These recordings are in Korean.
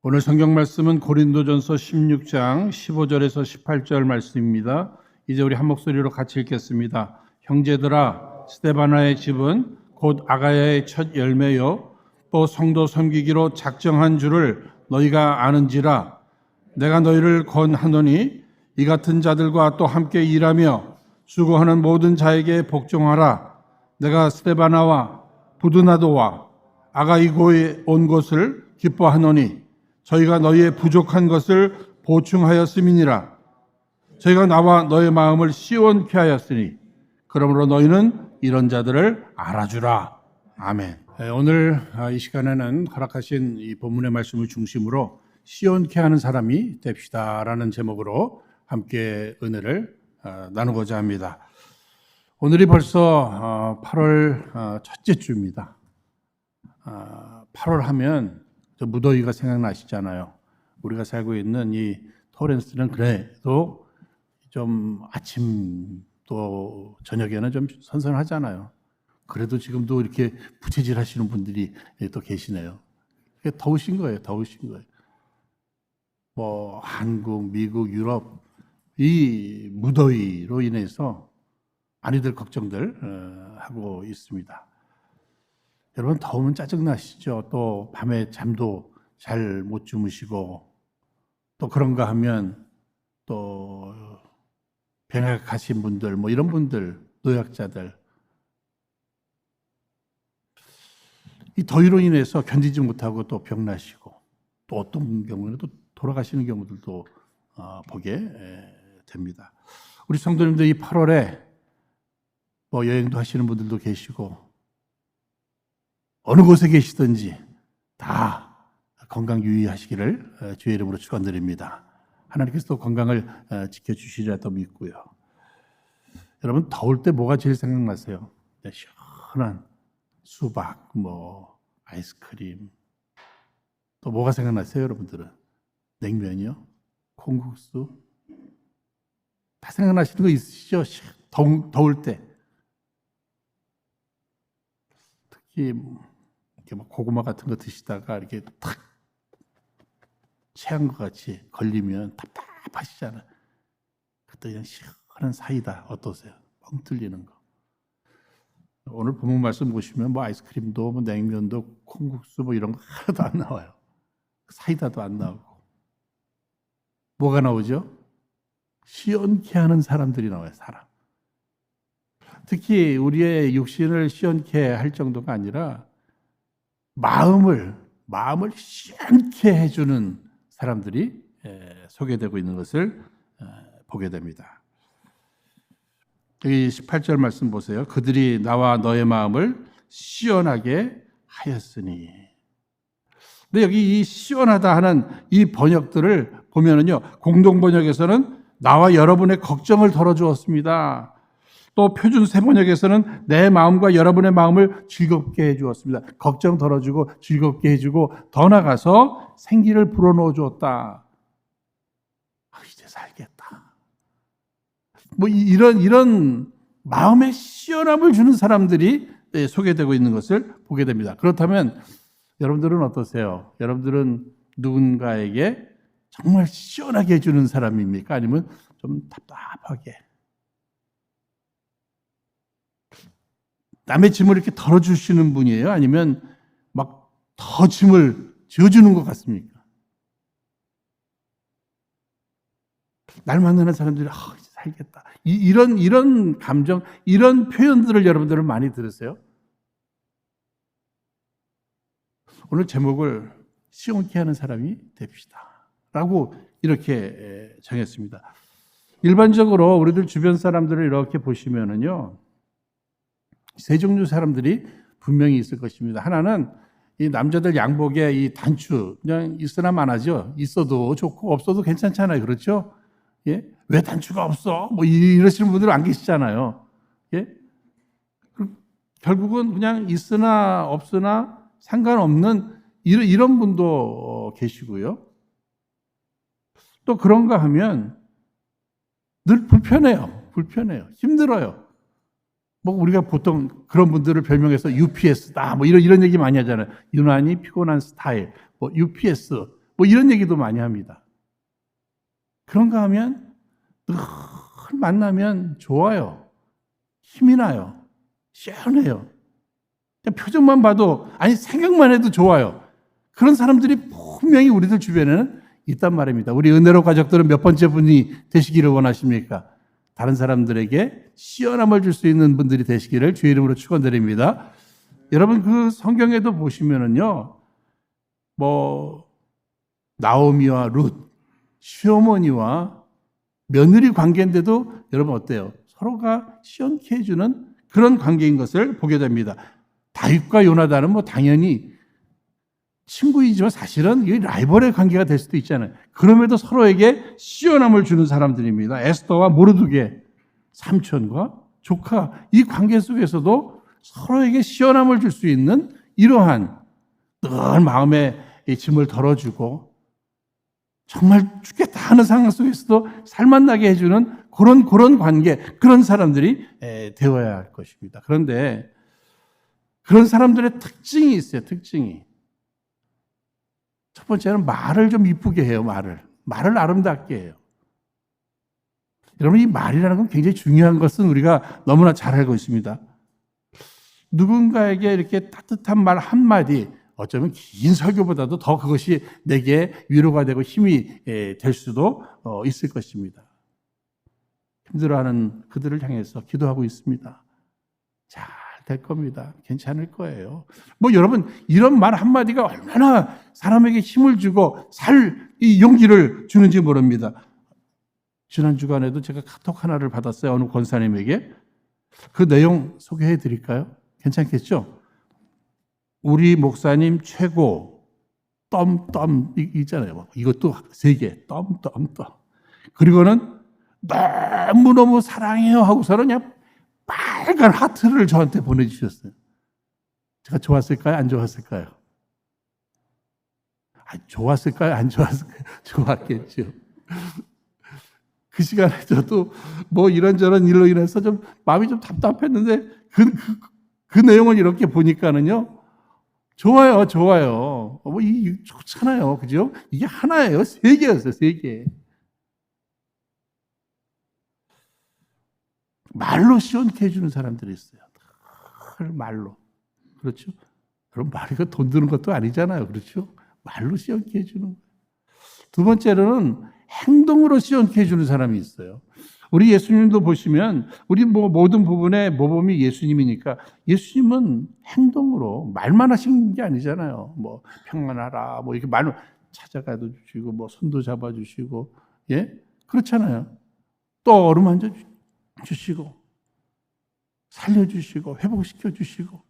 오늘 성경 말씀은 고린도전서 16장 15절에서 18절 말씀입니다. 이제 우리 한 목소리로 같이 읽겠습니다. 형제들아, 스데바나의 집은 곧 아가야의 첫 열매요 또 성도 섬기기로 작정한 줄을 너희가 아는지라. 내가 너희를 권하노니 이 같은 자들과 또 함께 일하며 수고하는 모든 자에게 복종하라. 내가 스데바나와 부드나도와 아가이고에 온 것을 기뻐하노니 저희가 너희의 부족한 것을 보충하였음이니라. 저희가 나와 너의 마음을 시원케 하였으니 그러므로 너희는 이런 자들을 알아주라. 아멘. 오늘 이 시간에는 허락하신 이 본문의 말씀을 중심으로 시원케 하는 사람이 됩시다라는 제목으로 함께 은혜를 나누고자 합니다. 오늘이 벌써 8월 첫째 주입니다. 8월 하면 무더위가 생각나시잖아요. 우리가 살고 있는 이 토렌스는 그래도 좀 아침 또 저녁에는 좀 선선하잖아요. 그래도 지금도 이렇게 부채질 하시는 분들이 또 계시네요. 더우신 거예요. 더우신 거예요. 뭐 한국, 미국, 유럽 이 무더위로 인해서 많이들 걱정들 하고 있습니다. 여러분 더우면 짜증나시죠? 또 밤에 잠도 잘 못 주무시고 또 그런가 하면 또 병에 가신 분들 뭐 이런 분들 노약자들 이 더위로 인해서 견디지 못하고 또 병나시고 또 어떤 경우는 또 돌아가시는 경우들도 보게 됩니다. 우리 성도님들 이 8월에 뭐 여행도 하시는 분들도 계시고 어느 곳에 계시든지 다 건강 유의하시기를 주의 이름으로 축원드립니다. 하나님께서 또 건강을 지켜주시리라 또 믿고요. 여러분 더울 때 뭐가 제일 생각나세요? 시원한 수박, 뭐 아이스크림 또 뭐가 생각나세요 여러분들은? 냉면이요? 콩국수? 다 생각나시는 거 있으시죠? 더울 때 특히 이렇게 막 고구마 같은 거 드시다가 이렇게 탁 체한 것 같이 걸리면 답답하시잖아요. 그때 그냥 시원한 사이다 어떠세요? 뻥 뚫리는 거. 오늘 본문 말씀 보시면 뭐 아이스크림도 뭐 냉면도 콩국수 뭐 이런 거 하나도 안 나와요. 사이다도 안 나오고. 뭐가 나오죠? 시원케 하는 사람들이 나와요. 사람. 특히 우리의 육신을 시원케 할 정도가 아니라 마음을 시원케 해주는 사람들이 소개되고 있는 것을 보게 됩니다. 여기 18절 말씀 보세요. 그들이 나와 너의 마음을 시원하게 하였으니. 근데 여기 이 시원하다 하는 이 번역들을 보면은요, 공동 번역에서는 나와 여러분의 걱정을 덜어주었습니다. 또 표준 세번역에서는 내 마음과 여러분의 마음을 즐겁게 해주었습니다. 걱정 덜어주고 즐겁게 해주고 더 나아가서 생기를 불어넣어 주었다. 이제 살겠다. 뭐 이런 마음의 시원함을 주는 사람들이 소개되고 있는 것을 보게 됩니다. 그렇다면 여러분들은 어떠세요? 여러분들은 누군가에게 정말 시원하게 해주는 사람입니까? 아니면 좀 답답하게? 남의 짐을 이렇게 덜어주시는 분이에요? 아니면 막 더 짐을 지어주는 것 같습니까? 날 만나는 사람들이 이제 살겠다. 이런 감정, 이런 표현들을 여러분들은 많이 들으세요? 오늘 제목을 시원케 하는 사람이 됩시다. 라고 이렇게 정했습니다. 일반적으로 우리들 주변 사람들을 이렇게 보시면은요, 세 종류 사람들이 분명히 있을 것입니다. 하나는 이 남자들 양복에 이 단추, 그냥 있으나 마나죠. 있어도 좋고 없어도 괜찮잖아요. 그렇죠? 예? 왜 단추가 없어? 뭐 이러시는 분들은 안 계시잖아요. 예? 결국은 그냥 있으나 없으나 상관없는 이런 분도 계시고요. 또 그런가 하면 늘 불편해요. 힘들어요. 뭐 우리가 보통 그런 분들을 별명해서 UPS다 뭐 이런 얘기 많이 하잖아요. 유난히 피곤한 스타일, 뭐 UPS 뭐 이런 얘기도 많이 합니다. 그런가 하면 늘 만나면 좋아요. 힘이 나요. 시원해요. 그냥 표정만 봐도, 아니 생각만 해도 좋아요. 그런 사람들이 분명히 우리들 주변에는 있단 말입니다. 우리 은혜로 가족들은 몇 번째 분이 되시기를 원하십니까? 다른 사람들에게 시원함을 줄 수 있는 분들이 되시기를 주의 이름으로 축원드립니다. 여러분 그 성경에도 보시면은요, 뭐 나오미와 룻, 시어머니와 며느리 관계인데도 여러분 어때요? 서로가 시원케 해주는 그런 관계인 것을 보게 됩니다. 다윗과 요나단은 뭐 당연히 친구이지만 사실은 이 라이벌의 관계가 될 수도 있잖아요. 그럼에도 서로에게 시원함을 주는 사람들입니다. 에스더와 모르드게, 삼촌과 조카, 이 관계 속에서도 서로에게 시원함을 줄 수 있는 이러한 늘 마음의 짐을 덜어주고 정말 죽겠다 하는 상황 속에서도 살맛나게 해주는 그런 관계, 그런 사람들이 되어야 할 것입니다. 그런데 그런 사람들의 특징이 있어요. 특징이. 첫 번째는 말을 좀 이쁘게 해요. 말을 아름답게 해요. 여러분 이 말이라는 건 굉장히 중요한 것은 우리가 너무나 잘 알고 있습니다. 누군가에게 이렇게 따뜻한 말 한마디, 어쩌면 긴 설교보다도 더 그것이 내게 위로가 되고 힘이 될 수도 있을 것입니다. 힘들어하는 그들을 향해서 기도하고 있습니다. 잘 될 겁니다. 괜찮을 거예요. 뭐 여러분 이런 말 한마디가 얼마나 사람에게 힘을 주고 살 이 용기를 주는지 모릅니다. 지난 주간에도 제가 카톡 하나를 받았어요. 어느 권사님에게. 그 내용 소개해 드릴까요? 괜찮겠죠? 우리 목사님 최고 덤덤 있잖아요. 이것도 3개 덤덤덤. 그리고는 너무너무 사랑해요 하고서는 그냥 빨간 하트를 저한테 보내주셨어요. 제가 좋았을까요? 안 좋았을까요? 좋았을까요? 안 좋았을까요? 좋았겠죠. 그 시간에 저도 뭐 이런저런 일로 인해서 좀 마음이 좀 답답했는데 그 내용을 이렇게 보니까는요. 좋아요. 뭐 좋잖아요. 그죠? 이게 하나예요. 3개였어요. 3개. 말로 시원케 해주는 사람들이 있어요. 말로. 그렇죠? 그럼 말이 돈 드는 것도 아니잖아요. 그렇죠? 말로 시원케 해주는 거예요. 두 번째로는 행동으로 시원케 해주는 사람이 있어요. 우리 예수님도 보시면 우리 뭐 모든 부분의 모범이 예수님이니까 예수님은 행동으로 말만 하신 게 아니잖아요. 뭐 평안하라 뭐 이렇게 말로 찾아가도 주시고 뭐 손도 잡아주시고 예 그렇잖아요. 또 어루만져 주시고 살려주시고 회복시켜주시고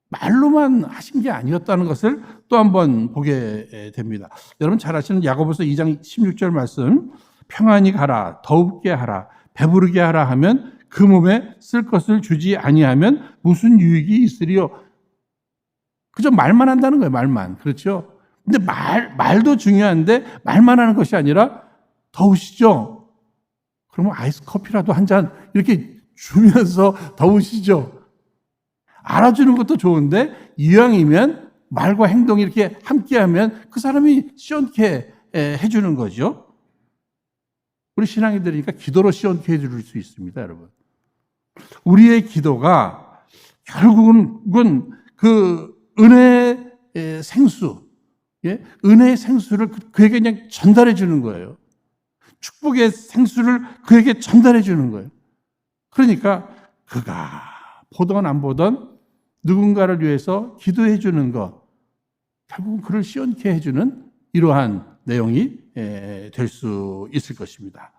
말로만 하신 게 아니었다는 것을 또 한번 보게 됩니다. 여러분 잘 아시는 야고보서 2장 16절 말씀 평안히 가라 더웁게 하라 배부르게 하라 하면 그 몸에 쓸 것을 주지 아니하면 무슨 유익이 있으리요. 그저 말만 한다는 거예요. 말만. 그렇죠? 근데 말도 중요한데 말만 하는 것이 아니라 더우시죠? 그러면 아이스 커피라도 한 잔 이렇게 주면서 더우시죠? 알아주는 것도 좋은데 이왕이면 말과 행동이 이렇게 함께하면 그 사람이 시원케 해주는 거죠. 우리 신앙이 되니까 기도로 시원케 해줄 수 있습니다, 여러분. 우리의 기도가 결국은 그 은혜의 생수, 은혜의 생수를 그에게 그냥 전달해 주는 거예요. 축복의 생수를 그에게 전달해 주는 거예요. 그러니까 그가 보던 안 보던 누군가를 위해서 기도해 주는 것, 결국은 그를 시원케 해주는 이러한 내용이 될 수 있을 것입니다.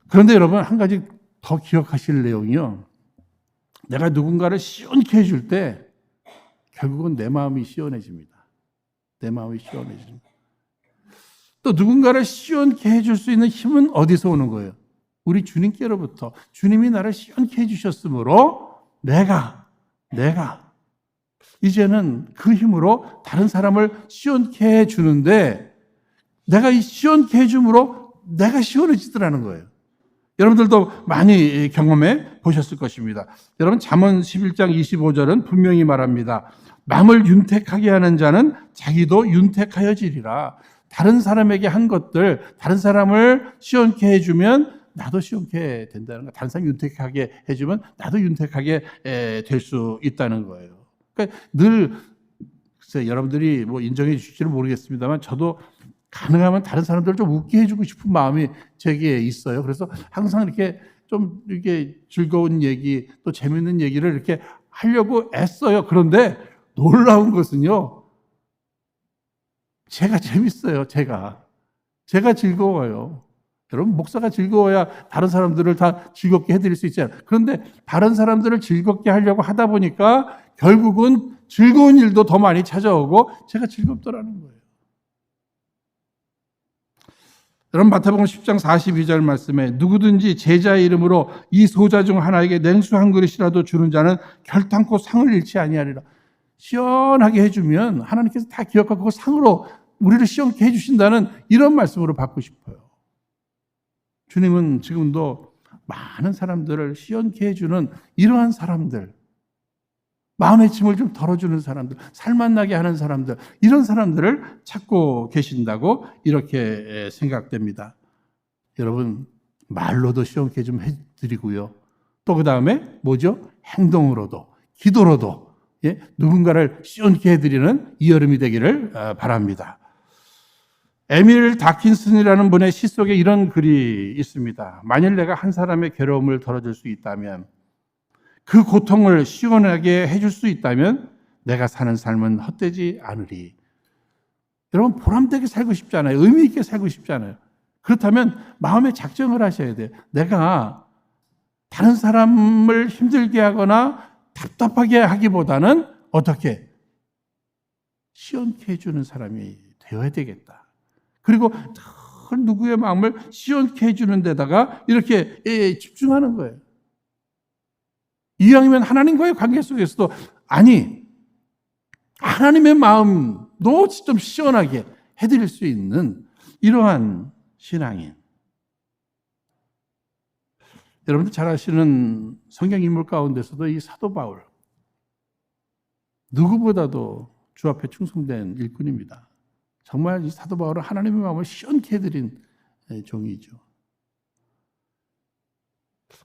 그런데 여러분 한 가지 더 기억하실 내용이요. 내가 누군가를 시원케 해줄 때 결국은 내 마음이 시원해집니다. 내 마음이 시원해집니다. 또 누군가를 시원케 해줄 수 있는 힘은 어디서 오는 거예요? 우리 주님께로부터. 주님이 나를 시원케 해주셨으므로 내가 이제는 그 힘으로 다른 사람을 시원케 해주는데 내가 이 시원케 해줌으로 내가 시원해지더라는 거예요. 여러분들도 많이 경험해 보셨을 것입니다. 여러분 잠언 11장 25절은 분명히 말합니다. 남을 윤택하게 하는 자는 자기도 윤택하여지리라. 다른 사람에게 한 것들, 다른 사람을 시원케 해주면 나도 시원케 된다는 거. 다른 사람 윤택하게 해주면 나도 윤택하게 될 수 있다는 거예요. 그러니까 늘 글쎄 여러분들이 뭐 인정해 주실지는 모르겠습니다만 저도 가능하면 다른 사람들을 좀 웃게 해주고 싶은 마음이 제게 있어요. 그래서 항상 이렇게 좀 이렇게 즐거운 얘기 또 재밌는 얘기를 이렇게 하려고 애써요. 그런데 놀라운 것은요, 제가 재밌어요. 제가 즐거워요. 여러분, 목사가 즐거워야 다른 사람들을 다 즐겁게 해드릴 수 있잖아요. 그런데 다른 사람들을 즐겁게 하려고 하다 보니까 결국은 즐거운 일도 더 많이 찾아오고 제가 즐겁더라는 거예요. 여러분, 마태복음 10장 42절 말씀에 누구든지 제자의 이름으로 이 소자 중 하나에게 냉수 한 그릇이라도 주는 자는 결탄코 상을 잃지 아니하리라. 시원하게 해주면 하나님께서 다 기억하고 그 상으로 우리를 시원케 해주신다는 이런 말씀으로 받고 싶어요. 주님은 지금도 많은 사람들을 시원케 해주는 이러한 사람들, 마음의 짐을 좀 덜어주는 사람들, 살맛나게 하는 사람들, 이런 사람들을 찾고 계신다고 이렇게 생각됩니다. 여러분, 말로도 시원케 좀 해드리고요. 또 그 다음에 뭐죠? 행동으로도, 기도로도 누군가를 시원케 해드리는 이 여름이 되기를 바랍니다. 에밀 다킨슨이라는 분의 시 속에 이런 글이 있습니다. 만일 내가 한 사람의 괴로움을 덜어줄 수 있다면, 그 고통을 시원하게 해줄 수 있다면 내가 사는 삶은 헛되지 않으리. 여러분, 보람되게 살고 싶잖아요. 의미 있게 살고 싶잖아요. 그렇다면 마음에 작정을 하셔야 돼요. 내가 다른 사람을 힘들게 하거나 답답하게 하기보다는 어떻게 시원케 해주는 사람이 되어야 되겠다. 그리고 늘 누구의 마음을 시원케 해주는 데다가 이렇게 집중하는 거예요. 이왕이면 하나님과의 관계 속에서도 하나님의 마음도 좀 시원하게 해드릴 수 있는 이러한 신앙인. 여러분들 잘 아시는 성경 인물 가운데서도 이 사도 바울, 누구보다도 주 앞에 충성된 일꾼입니다. 정말 이 사도 바울은 하나님의 마음을 시원케 해드린 종이죠.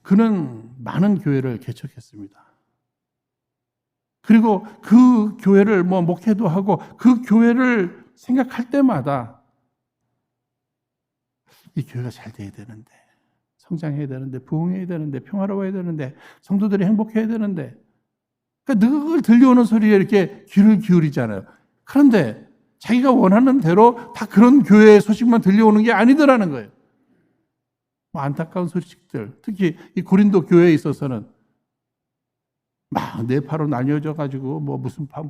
그는 많은 교회를 개척했습니다. 그리고 그 교회를 목회도 하고 그 교회를 생각할 때마다 이 교회가 잘 돼야 되는데, 성장해야 되는데, 부흥해야 되는데, 평화로워야 되는데, 성도들이 행복해야 되는데, 그러니까 늘 들려오는 소리에 이렇게 귀를 기울이잖아요. 그런데 자기가 원하는 대로 다 그런 교회의 소식만 들려오는 게 아니더라는 거예요. 안타까운 소식들, 특히 이 고린도 교회에 있어서는 막 네파로 나뉘어져 가지고 무슨 파.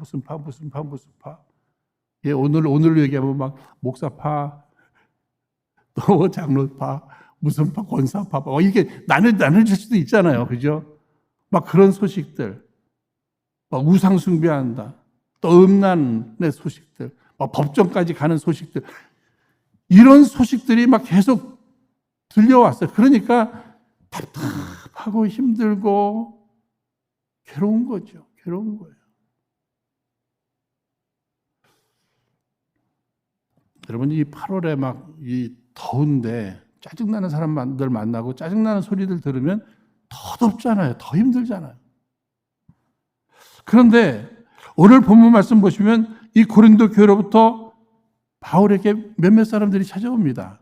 예, 오늘로 얘기하면 막 목사파, 또 장로파, 무슨 파, 권사파, 이게 나눠질 수도 있잖아요, 그죠? 막 그런 소식들, 막 우상 숭배한다, 또 음란의 소식들, 막 법정까지 가는 소식들, 이런 소식들이 막 계속 들려왔어요. 그러니까 답답하고 힘들고 괴로운 거죠. 괴로운 거예요. 여러분, 이 8월에 막 이 더운데 짜증나는 사람들 만나고 짜증나는 소리들 들으면 더 덥잖아요. 더 힘들잖아요. 그런데 오늘 본문 말씀 보시면 이 고린도 교회로부터 바울에게 몇몇 사람들이 찾아옵니다.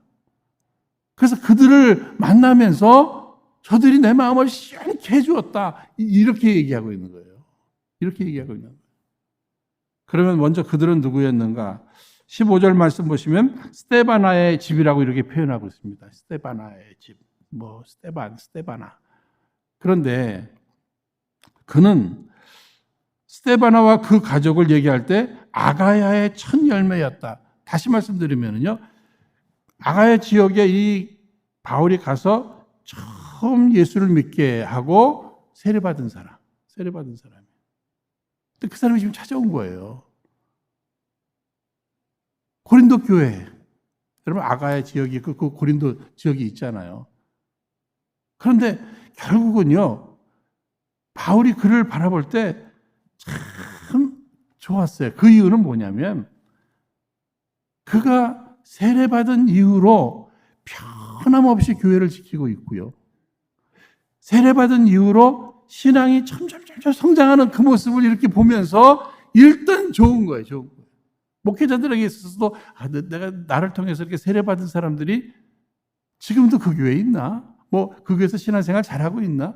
그래서 그들을 만나면서 저들이 내 마음을 시원케 해주었다. 이렇게 얘기하고 있는 거예요. 이렇게 얘기하고 있는 거예요. 그러면 먼저 그들은 누구였는가? 15절 말씀 보시면 스데바나의 집이라고 이렇게 표현하고 있습니다. 스데바나의 집. 스데바나. 그런데 그는 스데바나와 그 가족을 얘기할 때 아가야의 첫 열매였다. 다시 말씀드리면요. 아가야 지역에 이 바울이 가서 처음 예수를 믿게 하고 세례받은 사람. 근데 그 사람이 지금 찾아온 거예요. 고린도 교회. 여러분, 아가야 지역이 그 고린도 지역이 있잖아요. 그런데 결국은요, 바울이 그를 바라볼 때 참 좋았어요. 그 이유는 뭐냐면 그가 세례받은 이후로 변함없이 교회를 지키고 있고요. 세례받은 이후로 신앙이 점점 성장하는 그 모습을 이렇게 보면서 일단 좋은 거예요. 좋은 거예요. 목회자들에게 있어서도 내가 나를 통해서 이렇게 세례받은 사람들이 지금도 그 교회에 있나? 뭐 그 교회에서 신앙생활 잘하고 있나?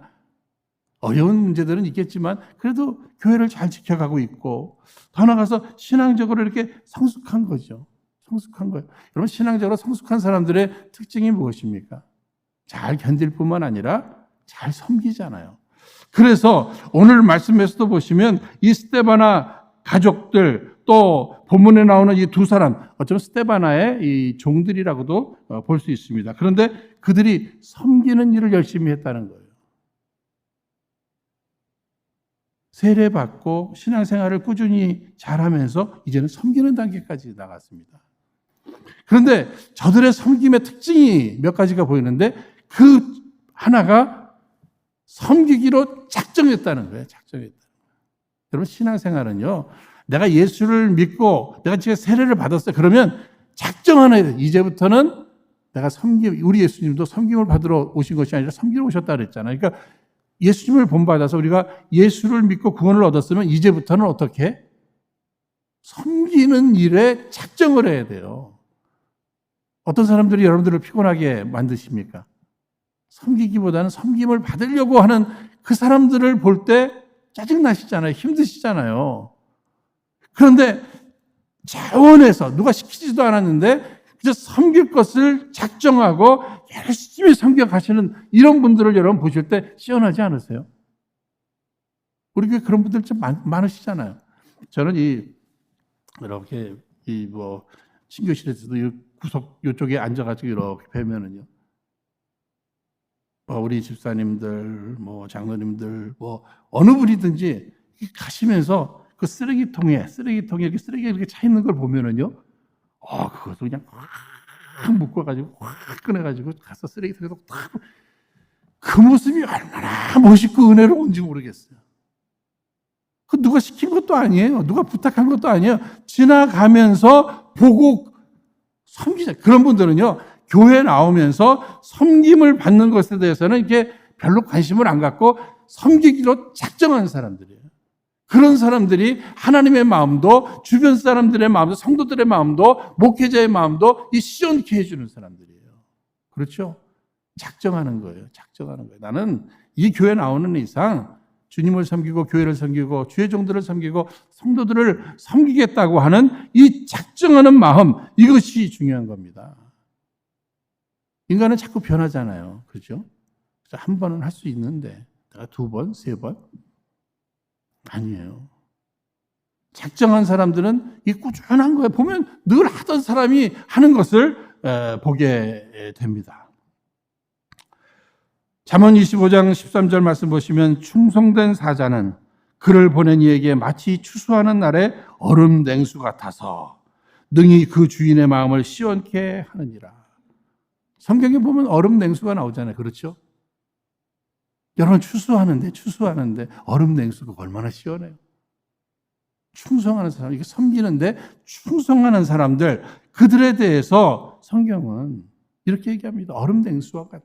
어려운 문제들은 있겠지만 그래도 교회를 잘 지켜가고 있고 더 나아가서 신앙적으로 이렇게 성숙한 거죠. 성숙한 거예요. 여러분 신앙적으로 성숙한 사람들의 특징이 무엇입니까? 잘 견딜 뿐만 아니라 잘 섬기잖아요. 그래서 오늘 말씀에서도 보시면 이 스데바나 가족들 또 본문에 나오는 이 두 사람 어쩌면 스데바나의 이 종들이라고도 볼 수 있습니다. 그런데 그들이 섬기는 일을 열심히 했다는 거예요. 세례받고 신앙생활을 꾸준히 잘하면서 이제는 섬기는 단계까지 나갔습니다. 그런데 저들의 섬김의 특징이 몇 가지가 보이는데 그 하나가 섬기기로 작정했다는 거예요. 작정했다. 여러분 신앙생활은요. 내가 예수를 믿고 내가 지금 세례를 받았어요. 그러면 작정 하나 해야 돼요. 이제부터는 내가 우리 예수님도 섬김을 받으러 오신 것이 아니라 섬기러 오셨다 그랬잖아요. 그러니까 예수님을 본받아서 우리가 예수를 믿고 구원을 얻었으면 이제부터는 어떻게? 섬기는 일에 작정을 해야 돼요. 어떤 사람들이 여러분들을 피곤하게 만드십니까? 섬기기보다는 섬김을 받으려고 하는 그 사람들을 볼 때 짜증나시잖아요. 힘드시잖아요. 그런데 자원해서 누가 시키지도 않았는데 그저 섬길 것을 작정하고 열심히 섬겨가시는 이런 분들을 여러분 보실 때 시원하지 않으세요? 우리 교회 그런 분들 좀 많으시잖아요. 저는 이렇게 친교실에서도 구석 이쪽에 앉아가지고 이렇게 뵈면은요. 우리 집사님들, 장로님들, 어느 분이든지 가시면서 그 쓰레기통에 이렇게 쓰레기가 이렇게 차 있는 걸 보면은요. 그것도 그냥 확 묶어가지고, 확 꺼내가지고 가서 쓰레기통에서 탁. 그 모습이 얼마나 멋있고 은혜로운지 모르겠어요. 그 누가 시킨 것도 아니에요. 누가 부탁한 것도 아니에요. 지나가면서 보고 섬기자. 그런 분들은요, 교회 나오면서 섬김을 받는 것에 대해서는 이렇게 별로 관심을 안 갖고 섬기기로 작정한 사람들이에요. 그런 사람들이 하나님의 마음도 주변 사람들의 마음도 성도들의 마음도 목회자의 마음도 시원케 해주는 사람들이에요. 그렇죠? 작정하는 거예요. 작정하는 거예요. 나는 이 교회 나오는 이상 주님을 섬기고 교회를 섬기고 주의 종들을 섬기고 성도들을 섬기겠다고 하는 이 작정하는 마음, 이것이 중요한 겁니다. 인간은 자꾸 변하잖아요. 그렇죠? 한 번은 할 수 있는데 내가 두 번, 세 번? 아니에요. 작정한 사람들은 이 꾸준한 거예요. 보면 늘 하던 사람이 하는 것을 보게 됩니다. 잠언 25장 13절 말씀 보시면 충성된 사자는 그를 보낸 이에게 마치 추수하는 날에 얼음 냉수 같아서 능히 그 주인의 마음을 시원케 하느니라. 성경에 보면 얼음 냉수가 나오잖아요. 그렇죠? 여러분 추수하는데 얼음 냉수가 얼마나 시원해요. 충성하는 사람, 이게 섬기는데 충성하는 사람들, 그들에 대해서 성경은 이렇게 얘기합니다. 얼음 냉수와 같다.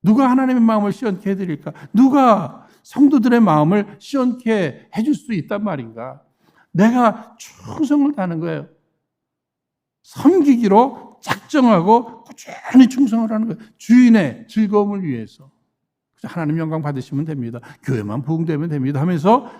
누가 하나님의 마음을 시원케 해드릴까? 누가 성도들의 마음을 시원케 해줄 수 있단 말인가? 내가 충성을 다하는 거예요. 섬기기로 작정하고 꾸준히 충성을 하는 거예요. 주인의 즐거움을 위해서. 하나님 영광 받으시면 됩니다. 교회만 부흥되면 됩니다 하면서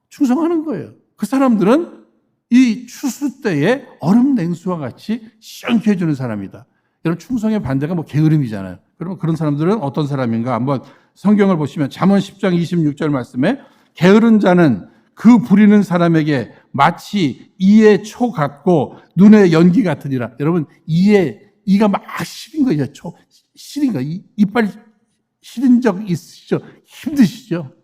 충성하는 거예요. 그 사람들은 이 추수 때에 얼음 냉수와 같이 시원케 해주는 사람이다. 여러분 충성의 반대가 게으름이잖아요. 그러면 그런 사람들은 어떤 사람인가? 한번 성경을 보시면 잠언 10장 26절 말씀에 게으른 자는 그 부리는 사람에게 마치 이의 초 같고 눈의 연기 같으니라. 여러분 이가 막 시린 거죠. 시린 거. 이빨 시린 적 있으시죠? 힘드시죠?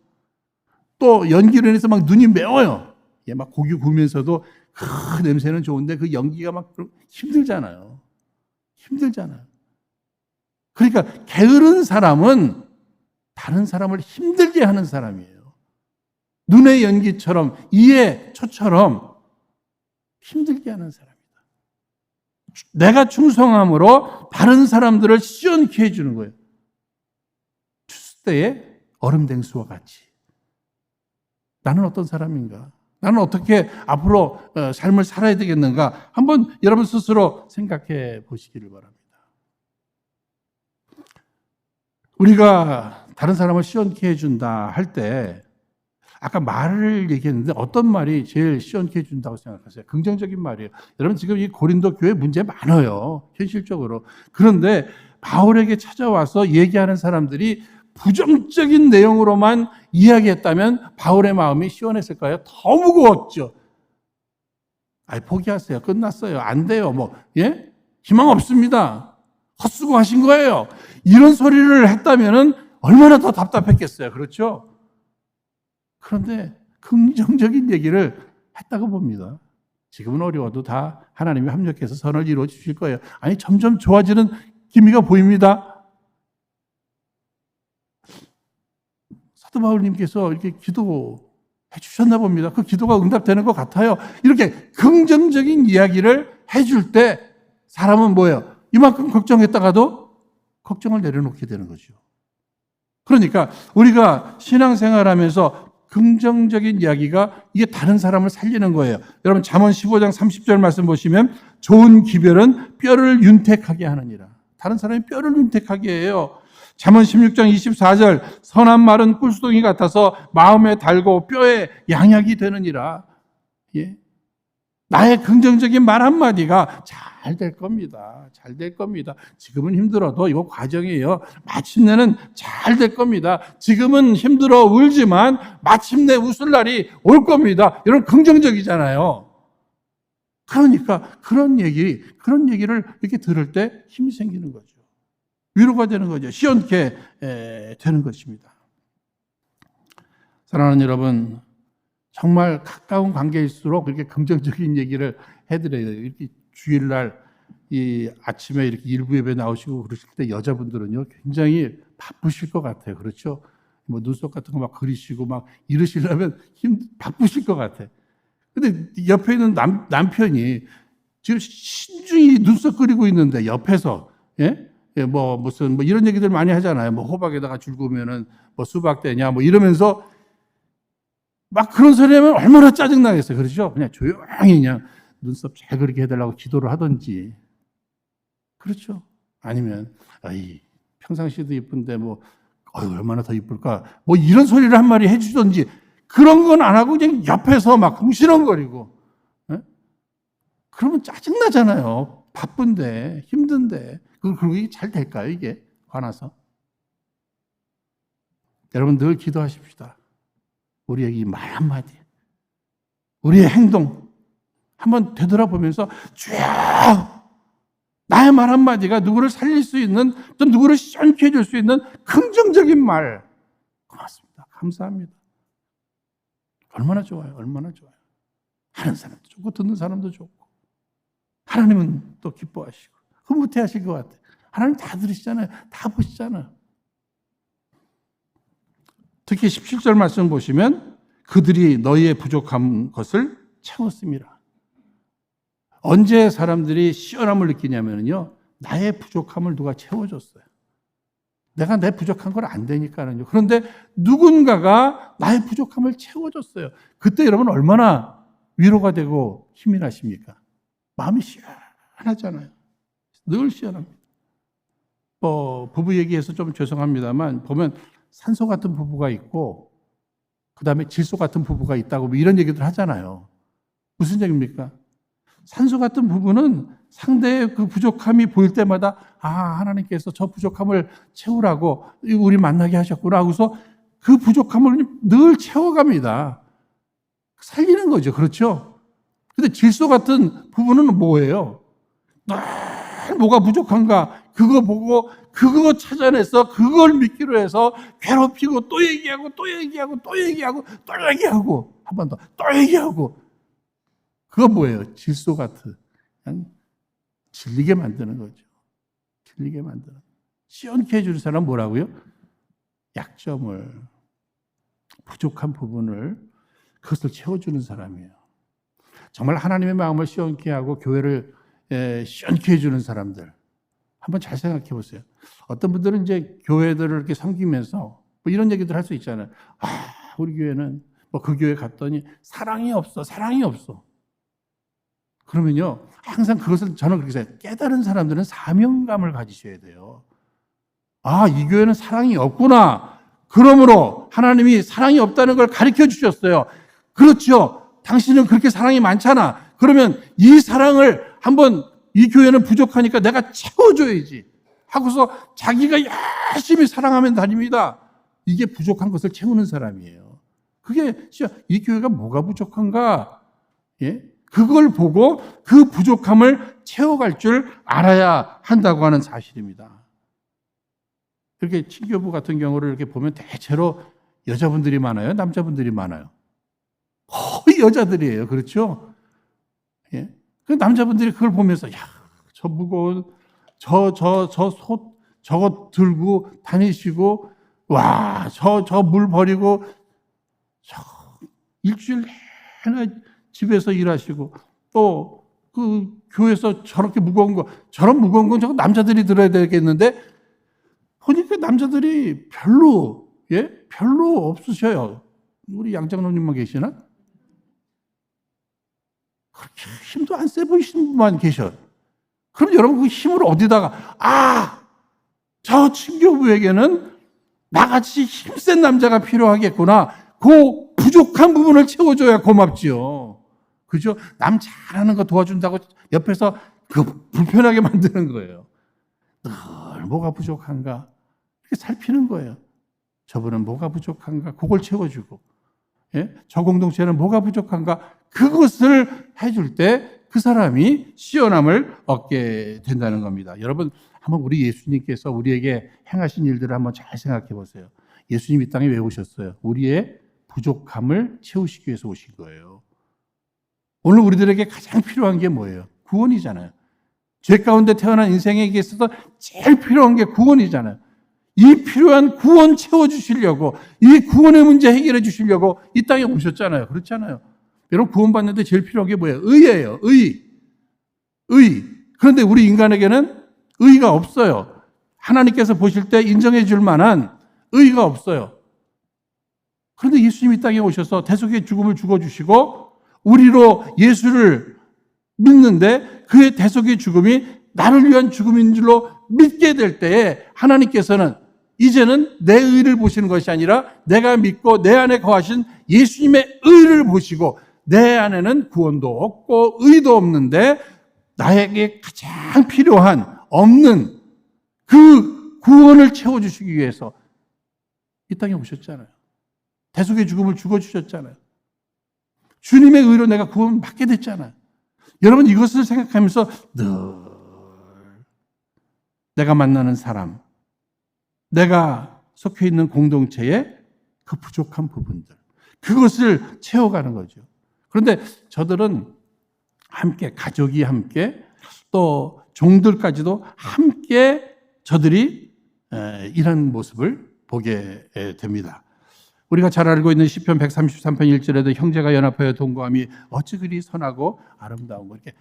또 연기로 인해서 막 눈이 매워요. 막 고기 구우면서도 그 냄새는 좋은데 그 연기가 막 힘들잖아요. 그러니까 게으른 사람은 다른 사람을 힘들게 하는 사람이에요. 눈의 연기처럼 이의 초처럼 힘들게 하는 사람이다. 내가 충성함으로 다른 사람들을 시원케 해주는 거예요. 추수 때의 얼음댕수와 같이. 나는 어떤 사람인가? 나는 어떻게 앞으로 삶을 살아야 되겠는가? 한번 여러분 스스로 생각해 보시기를 바랍니다. 우리가 다른 사람을 시원케 해준다 할 때 아까 말을 얘기했는데 어떤 말이 제일 시원케 해준다고 생각하세요? 긍정적인 말이에요. 여러분 지금 이 고린도 교회 문제 많아요. 현실적으로. 그런데 바울에게 찾아와서 얘기하는 사람들이 부정적인 내용으로만 이야기했다면 바울의 마음이 시원했을까요? 더 무거웠죠. 포기하세요. 끝났어요. 안 돼요. 예? 희망 없습니다. 헛수고 하신 거예요. 이런 소리를 했다면은 얼마나 더 답답했겠어요. 그렇죠? 그런데 긍정적인 얘기를 했다고 봅니다. 지금은 어려워도 다 하나님이 합력해서 선을 이루어 주실 거예요. 점점 좋아지는 기미가 보입니다. 사도 바울님께서 이렇게 기도해 주셨나 봅니다. 그 기도가 응답되는 것 같아요. 이렇게 긍정적인 이야기를 해줄 때 사람은 뭐예요? 이만큼 걱정했다가도 걱정을 내려놓게 되는 거죠. 그러니까 우리가 신앙생활하면서 긍정적인 이야기가 이게 다른 사람을 살리는 거예요. 여러분 잠언 15장 30절 말씀 보시면 좋은 기별은 뼈를 윤택하게 하느니라. 다른 사람이 뼈를 윤택하게 해요. 잠언 16장 24절 선한 말은 꿀수동이 같아서 마음에 달고 뼈에 양약이 되느니라. 예? 나의 긍정적인 말 한마디가 잘 될 겁니다. 잘 될 겁니다. 지금은 힘들어도 이거 과정이에요. 마침내는 잘 될 겁니다. 지금은 힘들어 울지만 마침내 웃을 날이 올 겁니다. 이런 긍정적이잖아요. 그러니까 그런 얘기를 이렇게 들을 때 힘이 생기는 거죠. 위로가 되는 거죠. 시원케 되는 것입니다. 사랑하는 여러분, 정말 가까운 관계일수록 그렇게 긍정적인 얘기를 해드려요. 이렇게 주일날 이 아침에 이렇게 일부 예배 나오시고 그러실 때 여자분들은요 굉장히 바쁘실 것 같아요. 그렇죠? 눈썹 같은 거 막 그리시고 막 이러시려면 바쁘실 것 같아. 근데 옆에 있는 남편이 지금 신중히 눈썹 그리고 있는데 옆에서 무슨 이런 얘기들 많이 하잖아요. 호박에다가 줄 그으면은 수박 되냐 이러면서 막 그런 소리 하면 얼마나 짜증나겠어요. 그렇죠? 그냥 조용히 그냥 눈썹 잘 그리게 해달라고 기도를 하든지. 그렇죠? 아니면, 평상시에도 이쁜데 얼마나 더 이쁠까? 이런 소리를 한 마디 해주든지. 그런 건 안 하고 그냥 옆에서 막 궁시렁거리고. 그러면 짜증나잖아요. 바쁜데, 힘든데. 그리고 이게 잘 될까요? 이게? 화나서. 여러분 늘 기도하십시다. 우리에게 이 말 한마디, 우리의 행동 한번 되돌아보면서 주여 나의 말 한마디가 누구를 살릴 수 있는 또 누구를 시원케 해줄 수 있는 긍정적인 말 고맙습니다. 감사합니다. 얼마나 좋아요. 얼마나 좋아요. 하는 사람도 좋고 듣는 사람도 좋고 하나님은 또 기뻐하시고 흐뭇해하실 것 같아요. 하나님 다 들으시잖아요. 다 보시잖아요. 특히 17절 말씀 보시면 그들이 너희의 부족한 것을 채웠습니다. 언제 사람들이 시원함을 느끼냐면요. 나의 부족함을 누가 채워줬어요. 내가 내 부족한 걸 안 되니까는요. 그런데 누군가가 나의 부족함을 채워줬어요. 그때 여러분 얼마나 위로가 되고 힘이 나십니까? 마음이 시원하잖아요. 늘 시원합니다. 부부 얘기해서 좀 죄송합니다만 보면 산소 같은 부부가 있고 그 다음에 질소 같은 부부가 있다고 이런 얘기들 하잖아요. 무슨 얘기입니까? 산소 같은 부부는 상대의 그 부족함이 보일 때마다 하나님께서 저 부족함을 채우라고 우리 만나게 하셨구나 하고서 그 부족함을 늘 채워갑니다. 살리는 거죠. 그렇죠? 근데 질소 같은 부부는 뭐예요? 늘 뭐가 부족한가 그거 보고 그거 찾아내서 그걸 믿기로 해서 괴롭히고 또 얘기하고 또 얘기하고 또 얘기하고 또 얘기하고 한 번 더 또 얘기하고 그거 뭐예요? 질소 같은 그냥 질리게 만드는 거죠. 질리게 만드는. 시원케 해주는 사람은 뭐라고요? 약점을 부족한 부분을 그것을 채워주는 사람이에요. 정말 하나님의 마음을 시원케 하고 교회를 시원케 해주는 사람들. 한번 잘 생각해 보세요. 어떤 분들은 이제 교회들을 이렇게 섬기면서 뭐 이런 얘기들 할 수 있잖아요. 우리 교회는 뭐 그 교회 갔더니 사랑이 없어. 그러면요, 항상 그것을 저는 그렇게 생각해요. 깨달은 사람들은 사명감을 가지셔야 돼요. 이 교회는 사랑이 없구나. 그러므로 하나님이 사랑이 없다는 걸 가르쳐 주셨어요. 그렇죠. 당신은 그렇게 사랑이 많잖아. 그러면 이 사랑을 한번 이 교회는 부족하니까 내가 채워줘야지 하고서 자기가 열심히 사랑하면 다닙니다. 이게 부족한 것을 채우는 사람이에요. 그게 이 교회가 뭐가 부족한가? 예? 그걸 보고 그 부족함을 채워갈 줄 알아야 한다고 하는 사실입니다. 이렇게 친교부 같은 경우를 이렇게 보면 대체로 여자분들이 많아요? 남자분들이 많아요? 거의 여자들이에요. 그렇죠? 예? 그 남자분들이 그걸 보면서, 저 무거운, 저거 들고 다니시고, 저 물 버리고, 일주일 내내 집에서 일하시고, 또 그 교회에서 저렇게 저런 무거운 건 저거 남자들이 들어야 되겠는데, 보니까 남자들이 별로 없으셔요. 우리 양장로님만 계시나? 그렇게 힘도 안 세 보이시는 분만 계셔. 그럼 여러분 그 힘을 어디다가, 저 친교부에게는 나같이 힘센 남자가 필요하겠구나. 그 부족한 부분을 채워줘야 고맙지요. 그죠? 남 잘하는 거 도와준다고 옆에서 그 불편하게 만드는 거예요. 늘 뭐가 부족한가? 이렇게 살피는 거예요. 저분은 뭐가 부족한가? 그걸 채워주고. 예? 저 공동체는 뭐가 부족한가? 그것을 해줄 때 그 사람이 시원함을 얻게 된다는 겁니다. 여러분, 한번 우리 예수님께서 우리에게 행하신 일들을 한번 잘 생각해 보세요. 예수님 이 땅에 왜 오셨어요? 우리의 부족함을 채우시기 위해서 오신 거예요. 오늘 우리들에게 가장 필요한 게 뭐예요? 구원이잖아요. 죄 가운데 태어난 인생에게 있어서 제일 필요한 게 구원이잖아요. 이 필요한 구원 채워주시려고, 이 구원의 문제 해결해 주시려고 이 땅에 오셨잖아요. 그렇잖아요. 여러분, 구원받는데 제일 필요한 게 뭐예요? 의예요. 의. 그런데 우리 인간에게는 의가 없어요. 하나님께서 보실 때 인정해 줄 만한 의가 없어요. 그런데 예수님이 이 땅에 오셔서 대속의 죽음을 죽어주시고 우리로 예수를 믿는데 그의 대속의 죽음이 나를 위한 죽음인 줄로 믿게 될 때에 하나님께서는 이제는 내 의를 보시는 것이 아니라 내가 믿고 내 안에 거하신 예수님의 의를 보시고 내 안에는 구원도 없고 의도 없는데 나에게 가장 필요한 없는 그 구원을 채워주시기 위해서 이 땅에 오셨잖아요. 대속의 죽음을 죽어주셨잖아요. 주님의 의로 내가 구원 받게 됐잖아요. 여러분, 이것을 생각하면서 늘 내가 만나는 사람, 내가 속해 있는 공동체의 그 부족한 부분들, 그것을 채워가는 거죠. 그런데 저들은 함께, 가족이 함께, 또 종들까지도 함께 저들이 이런 모습을 보게 됩니다. 우리가 잘 알고 있는 시편 133편 1절에도 형제가 연합하여 동거함이 어찌 그리 선하고 아름다운 거, 이렇게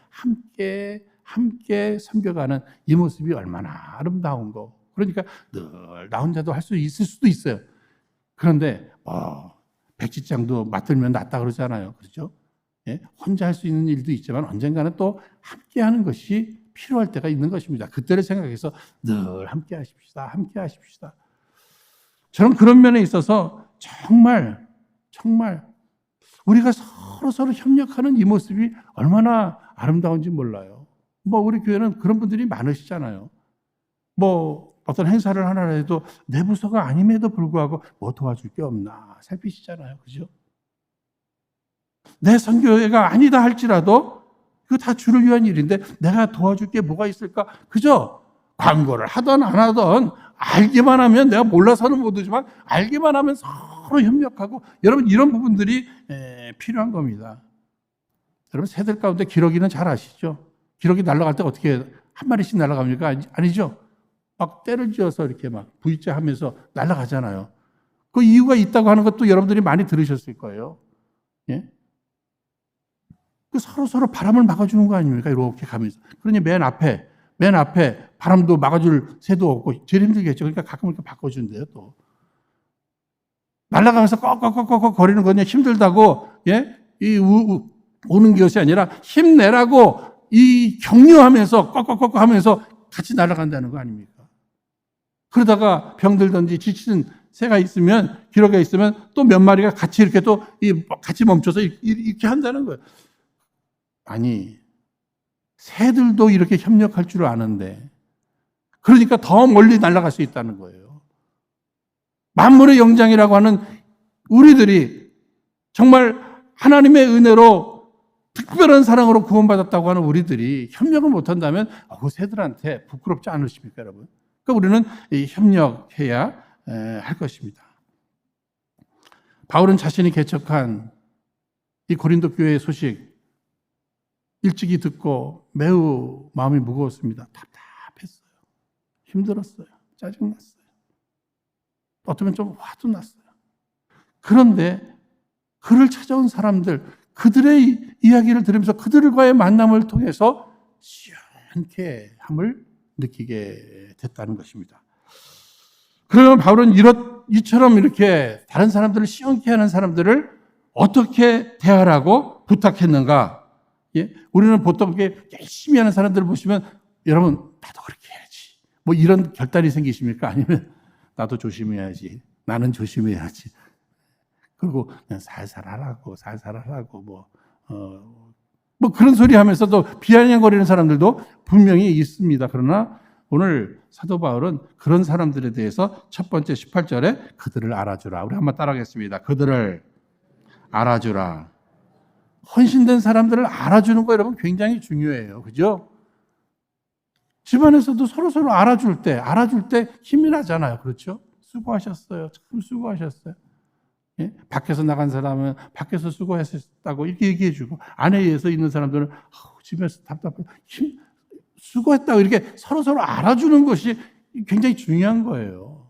함께 섬겨가는 이 모습이 얼마나 아름다운 거. 그러니까 늘 나 혼자도 할 수 있을 수도 있어요. 그런데 백지장도 맞들면 낫다 그러잖아요. 그렇죠? 예? 혼자 할 수 있는 일도 있지만 언젠가는 또 함께 하는 것이 필요할 때가 있는 것입니다. 그때를 생각해서 늘 함께 하십시다. 저는 그런 면에 있어서 정말 우리가 서로 협력하는 이 모습이 얼마나 아름다운지 몰라요. 우리 교회는 그런 분들이 많으시잖아요. 어떤 행사를 하나 해도 내 부서가 아님에도 불구하고 뭐 도와줄 게 없나 살피시잖아요. 그죠? 내 선교회가 아니다 할지라도 이거 다 주를 위한 일인데 내가 도와줄 게 뭐가 있을까? 그죠? 광고를 하든 안 하든 알기만 하면, 내가 몰라서는 못하지만 알기만 하면 서로 협력하고, 여러분 이런 부분들이 필요한 겁니다. 여러분, 새들 가운데 기러기는 잘 아시죠? 기러기 날아갈 때 어떻게 한 마리씩 날아갑니까? 아니죠? 막 때를 지어서 이렇게 막 V자 하면서 날아가잖아요. 그 이유가 있다고 하는 것도 여러분들이 많이 들으셨을 거예요. 예? 그 서로 바람을 막아주는 거 아닙니까? 이렇게 가면서. 그러니 맨 앞에 바람도 막아줄 새도 없고 제일 힘들겠죠. 그러니까 가끔 이렇게 바꿔준대요, 또. 날아가면서 꺽꺽꺽꺽 거리는 거냐 힘들다고, 예? 오는 것이 아니라 힘내라고 이 격려하면서 꺽꺽꺽 하면서 같이 날아간다는 거 아닙니까? 그러다가 병들든지 지치는 새가 있으면, 기러기가 있으면 또 몇 마리가 같이 이렇게 또 같이 멈춰서 이렇게 한다는 거예요. 아니, 새들도 이렇게 협력할 줄 아는데, 그러니까 더 멀리 날아갈 수 있다는 거예요. 만물의 영장이라고 하는 우리들이 정말 하나님의 은혜로 특별한 사랑으로 구원받았다고 하는 우리들이 협력을 못한다면 새들한테 부끄럽지 않으십니까, 여러분? 그러니까 우리는 협력해야 할 것입니다. 바울은 자신이 개척한 이 고린도 교회의 소식 일찍이 듣고 매우 마음이 무거웠습니다. 답답했어요. 힘들었어요. 짜증났어요. 어쩌면 좀 화도 났어요. 그런데 그를 찾아온 사람들, 그들의 이야기를 들으면서 그들과의 만남을 통해서 시원케 함을 느끼게 됐다는 것입니다. 그러면 바울은 이처럼 이렇게 다른 사람들을 시원케 하는 사람들을 어떻게 대하라고 부탁했는가? 예? 우리는 보통 이렇게 열심히 하는 사람들을 보시면 여러분 나도 그렇게 해야지. 뭐 이런 결단이 생기십니까? 아니면 나도 조심해야지. 나는 조심해야지. 그리고 그냥 살살 하라고 뭐 그런 소리 하면서도 비아냥거리는 사람들도 분명히 있습니다. 그러나 오늘 사도 바울은 그런 사람들에 대해서 첫 번째 18절에 그들을 알아주라. 우리 한번 따라하겠습니다. 그들을 알아주라. 헌신된 사람들을 알아주는 거 여러분 굉장히 중요해요. 그죠? 집안에서도 서로 알아줄 때 힘이 나잖아요. 그렇죠? 수고하셨어요. 참 수고하셨어요. 예? 밖에서 나간 사람은 밖에서 수고하셨다고 이렇게 얘기해주고, 안에서 있는 사람들은 집에서 답답해 수고했다고 이렇게 서로 알아주는 것이 굉장히 중요한 거예요.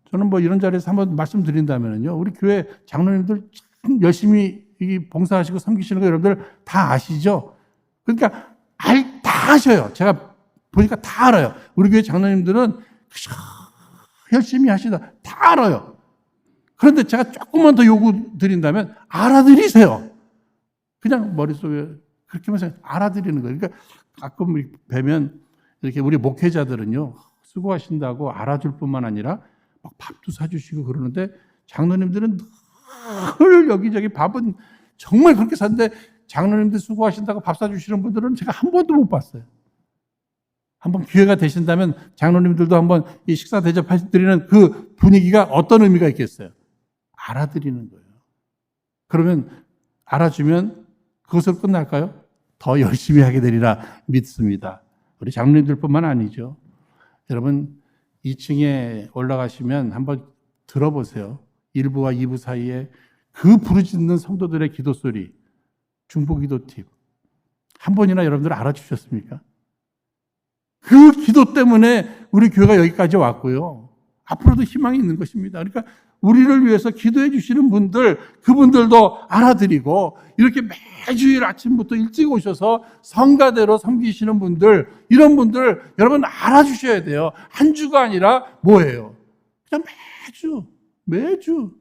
저는 뭐 이런 자리에서 한번 말씀드린다면요, 우리 교회 장로님들 참 열심히 봉사하시고 섬기시는 거 여러분들 다 아시죠? 그러니까 다 아셔요. 제가 보니까 다 알아요. 우리 교회 장로님들은 열심히 하시다 다 알아요. 그런데 제가 조금만 더 요구 드린다면 알아들이세요. 그냥 머릿속에 그렇게만 생각, 알아들이는 거예요. 그러니까 가끔 뵈면 이렇게 우리 목회자들은요, 수고하신다고 알아줄 뿐만 아니라 막 밥도 사주시고 그러는데, 장로님들은 늘 여기저기 밥은 정말 그렇게 사는데 장로님들 수고하신다고 밥 사주시는 분들은 제가 한 번도 못 봤어요. 한번 기회가 되신다면 장로님들도 한번 이 식사 대접해드리는 그 분위기가 어떤 의미가 있겠어요? 알아들이는 거예요. 그러면 알아주면 그것으로 끝날까요? 더 열심히 하게 되리라 믿습니다. 우리 장로님들뿐만 아니죠. 여러분 2층에 올라가시면 한번 들어보세요. 1부와 2부 사이에 그 부르짖는 성도들의 기도 소리, 중보기도 팁. 한 번이나 여러분들 알아주셨습니까? 그 기도 때문에 우리 교회가 여기까지 왔고요. 앞으로도 희망이 있는 것입니다. 그러니까 우리를 위해서 기도해 주시는 분들, 그분들도 알아드리고, 이렇게 매주일 아침부터 일찍 오셔서 성가대로 섬기시는 분들, 이런 분들 여러분 알아주셔야 돼요. 한 주가 아니라 뭐예요? 그냥 매주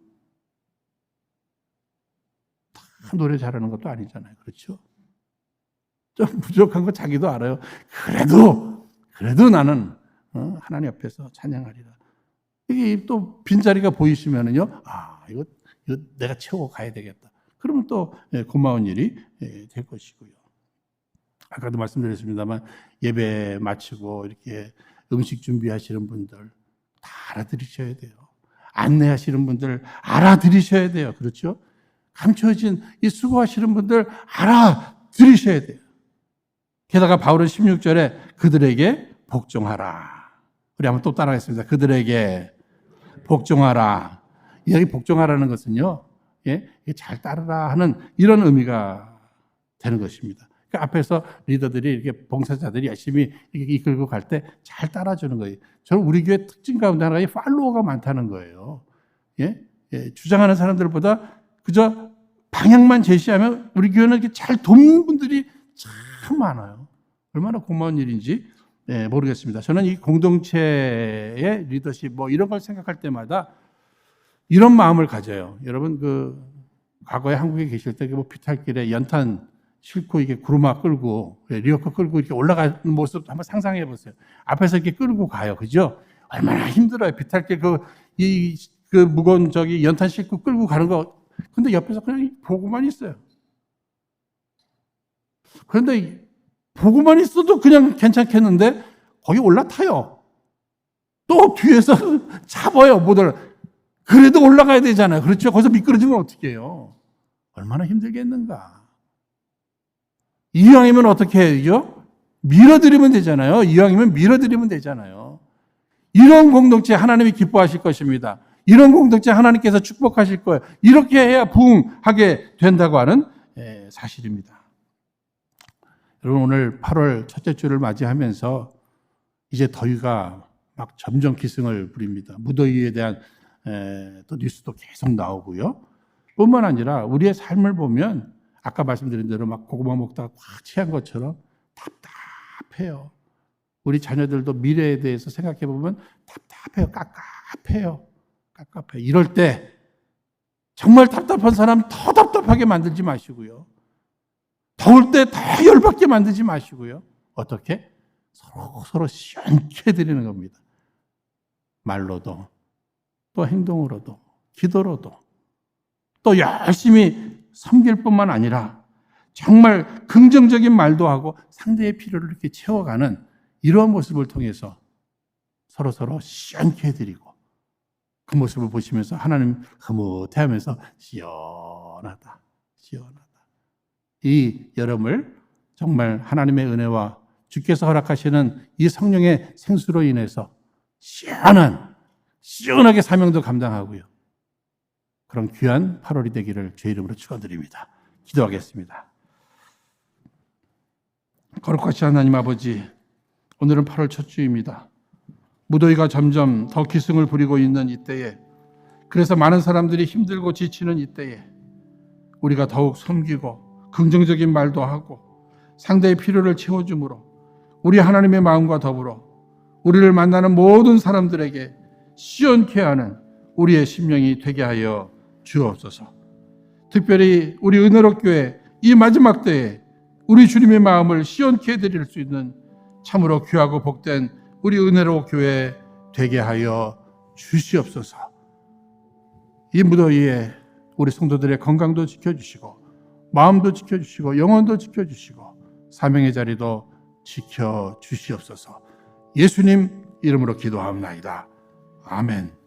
다 노래 잘하는 것도 아니잖아요. 그렇죠? 좀 부족한 거 자기도 알아요. 그래도 나는 하나님 앞에서 찬양하리라. 이게 또 빈자리가 보이시면은요, 이거 내가 채우고 가야 되겠다. 그러면 또 고마운 일이 될 것이고요. 아까도 말씀드렸습니다만 예배 마치고 이렇게 음식 준비하시는 분들 다 알아들으셔야 돼요. 안내하시는 분들 알아들으셔야 돼요. 그렇죠? 감춰진 이 수고하시는 분들 알아들으셔야 돼요. 게다가 바울은 16절에 그들에게 복종하라. 우리 한번 또 따라하겠습니다. 그들에게 복종하라. 여기 복종하라는 것은요, 잘 따르라 하는 이런 의미가 되는 것입니다. 그 앞에서 리더들이 이렇게 봉사자들이 열심히 이렇게 이끌고 갈 때 잘 따라주는 거예요. 저는 우리 교회 특징 가운데 하나가 팔로워가 많다는 거예요. 주장하는 사람들보다 그저 방향만 제시하면 우리 교회는 이렇게 잘 돕는 분들이 참 많아요. 얼마나 고마운 일인지 모르겠습니다. 저는 이 공동체의 리더십 이런 걸 생각할 때마다 이런 마음을 가져요. 여러분 과거에 한국에 계실 때 비탈길에 연탄 싣고 이게 구루마 끌고 리어커 끌고 이렇게 올라가는 모습 한번 상상해 보세요. 앞에서 이렇게 끌고 가요, 그죠? 얼마나 힘들어요. 비탈길 그 무거운 연탄 싣고 끌고 가는 거. 근데 옆에서 그냥 보고만 있어요. 그런데 보고만 있어도 그냥 괜찮겠는데 거기 올라타요. 또 뒤에서 잡아요, 못 올라. 그래도 올라가야 되잖아요. 그렇죠? 거기서 미끄러지면 어떻게 해요? 얼마나 힘들겠는가. 이왕이면 어떻게 해야죠? 밀어드리면 되잖아요. 이왕이면 밀어드리면 되잖아요. 이런 공동체 하나님이 기뻐하실 것입니다. 이런 공동체 하나님께서 축복하실 거예요. 이렇게 해야 부흥하게 된다고 하는 사실입니다. 여러분, 오늘 8월 첫째 주를 맞이하면서 이제 더위가 막 점점 기승을 부립니다. 무더위에 대한 또 뉴스도 계속 나오고요. 뿐만 아니라 우리의 삶을 보면 아까 말씀드린 대로 막 고구마 먹다가 확 취한 것처럼 답답해요. 우리 자녀들도 미래에 대해서 생각해 보면 답답해요. 깝깝해요. 이럴 때 정말 답답한 사람 더 답답하게 만들지 마시고요. 더울 때 더 열받게 만들지 마시고요. 어떻게? 서로 시원케 해드리는 겁니다. 말로도 또 행동으로도 기도로도 또 열심히 섬길 뿐만 아니라 정말 긍정적인 말도 하고 상대의 필요를 이렇게 채워가는 이러한 모습을 통해서 서로 시원케 해드리고 그 모습을 보시면서 하나님 흐뭇해하면서 시원하다. 이 여름을 정말 하나님의 은혜와 주께서 허락하시는 이 성령의 생수로 인해서 시원하게 사명도 감당하고요. 그런 귀한 8월이 되기를 주의 이름으로 축원드립니다. 기도하겠습니다. 거룩하신 하나님 아버지, 오늘은 8월 첫 주입니다. 무더위가 점점 더 기승을 부리고 있는 이때에, 그래서 많은 사람들이 힘들고 지치는 이때에 우리가 더욱 섬기고 긍정적인 말도 하고 상대의 필요를 채워줌으로 우리 하나님의 마음과 더불어 우리를 만나는 모든 사람들에게 시원케 하는 우리의 심령이 되게 하여 주옵소서. 특별히 우리 은혜롭교회 이 마지막 때에 우리 주님의 마음을 시원케 해드릴 수 있는 참으로 귀하고 복된 우리 은혜로교회 되게 하여 주시옵소서. 이 무더위에 우리 성도들의 건강도 지켜주시고 마음도 지켜주시고 영혼도 지켜주시고 사명의 자리도 지켜주시옵소서. 예수님 이름으로 기도하옵나이다. 아멘.